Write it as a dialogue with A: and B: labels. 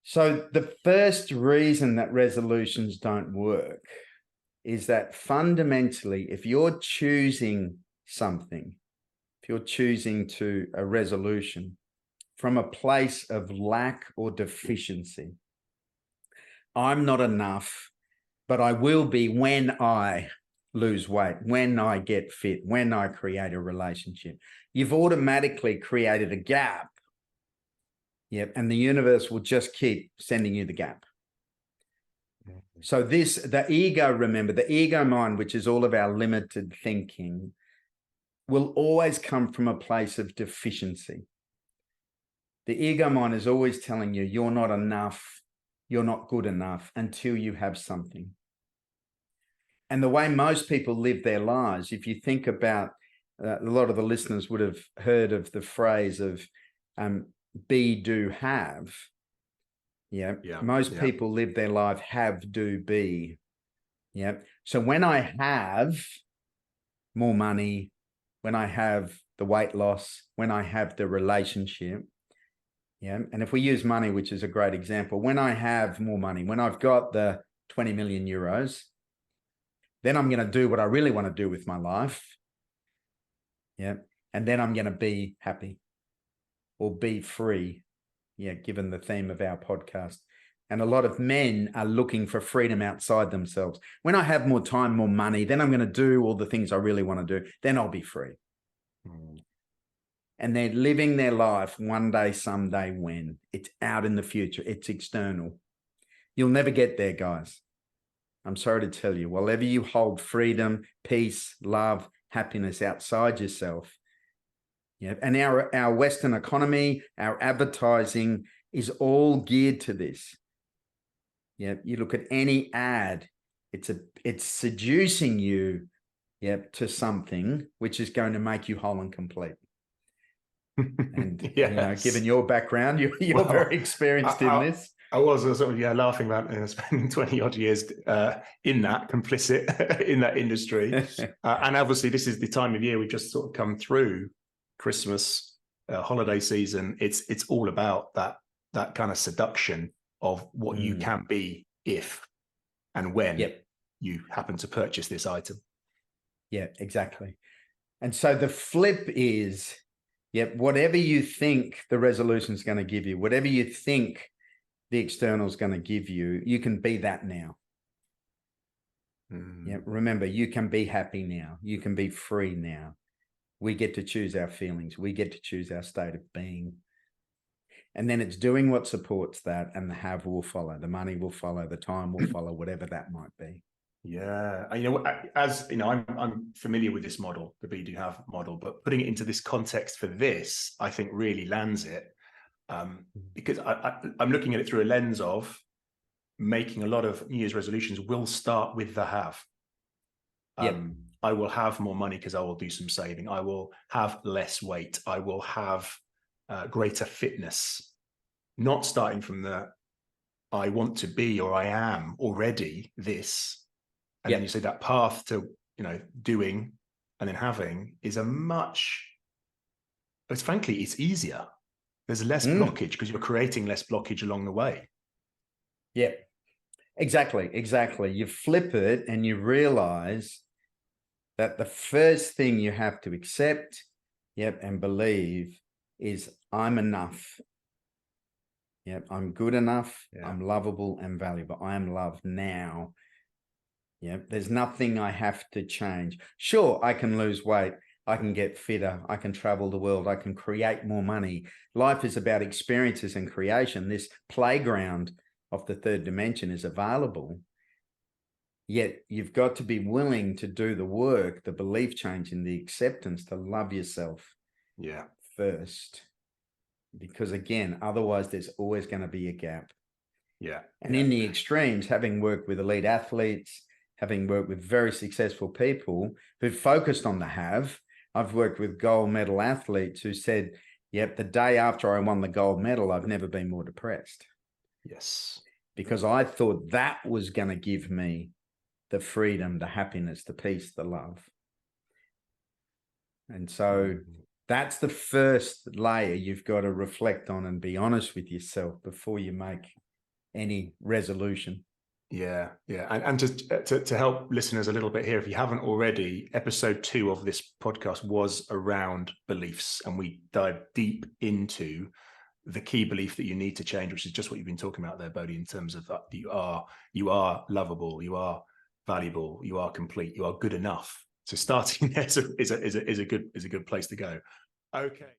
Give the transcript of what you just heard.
A: So the first reason that resolutions don't work is that fundamentally, if you're choosing something, if you're choosing to a resolution from a place of lack or deficiency, I'm not enough, but I will be when I lose weight, when I get fit, when I create a relationship. You've automatically created a gap. Yep. And the universe will just keep sending you the gap. So the ego, remember, the ego mind, which is all of our limited thinking, will always come from a place of deficiency. The ego mind is always telling you you're not enough, you're not good enough until you have something. And the way most people live their lives, if you think about, a lot of the listeners would have heard of the phrase of be, do, have. Yeah. Most people live their life have, do, be. Yeah. So when I have more money, when I have the weight loss, when I have the relationship, yeah. And if we use money, which is a great example, when I have more money, when I've got the 20 million euros, then I'm going to do what I really want to do with my life. Yeah. And then I'm going to be happy or be free. Yeah. Given the theme of our podcast. And a lot of men are looking for freedom outside themselves. When I have more time, more money, then I'm going to do all the things I really want to do. Then I'll be free. And they're living their life one day, someday, when. It's out in the future. It's external. You'll never get there, guys. I'm sorry to tell you, wherever you hold freedom, peace, love, happiness outside yourself. Yeah. And our Western economy, our advertising is all geared to this. Yeah. You look at any ad, it's seducing you, to something which is going to make you whole and complete. And
B: Yes.
A: Given your background, you're very experienced in this.
B: I was sort of laughing about spending 20 odd years in that, complicit in that industry. And obviously this is the time of year we've just sort of come through Christmas, holiday season. It's all about that kind of seduction of what you can be if and when you happen to purchase this item.
A: Yeah, exactly. And so the flip is, whatever you think the resolution is going to give you, whatever you think the external is going to give you, you can be that now. Yeah, remember, you can be happy now. You can be free now. We get to choose our feelings. We get to choose our state of being. And then it's doing what supports that, and the have will follow. The money will follow. The time will follow, whatever that might be.
B: Yeah, as you know, I'm familiar with this model, the be, do, have model, but putting it into this context for this, I think really lands it, because I'm looking at it through a lens of making a lot of New Year's resolutions will start with the have. I will have more money because I will do some saving. I will have less weight. I will have greater fitness. Not starting from the I want to be or I am already this. And then you say that path to, doing and then having is frankly, it's easier. There's less blockage because you're creating less blockage along the way.
A: Yeah, exactly. You flip it and you realize that the first thing you have to accept, and believe is I'm enough. I'm good enough. I'm lovable and valuable. I am loved now. There's nothing I have to change. Sure, I can lose weight. I can get fitter. I can travel the world. I can create more money. Life is about experiences and creation. This playground of the third dimension is available. Yet you've got to be willing to do the work, the belief change, and the acceptance to love yourself first. Because again, otherwise there's always going to be a gap. And in the extremes, having worked with elite athletes, having worked with very successful people who've focused on the have, I've worked with gold medal athletes who said, the day after I won the gold medal, I've never been more depressed.
B: Yes.
A: Because I thought that was going to give me the freedom, the happiness, the peace, the love. And so that's the first layer you've got to reflect on and be honest with yourself before you make any resolution.
B: Yeah, yeah. And just to help listeners a little bit here, if you haven't already, episode 2 of this podcast was around beliefs, and we dive deep into the key belief that you need to change, which is just what you've been talking about there, Bodhi, in terms of that you are lovable, you are valuable, you are complete, you are good enough. So starting there is a good place to go. Okay.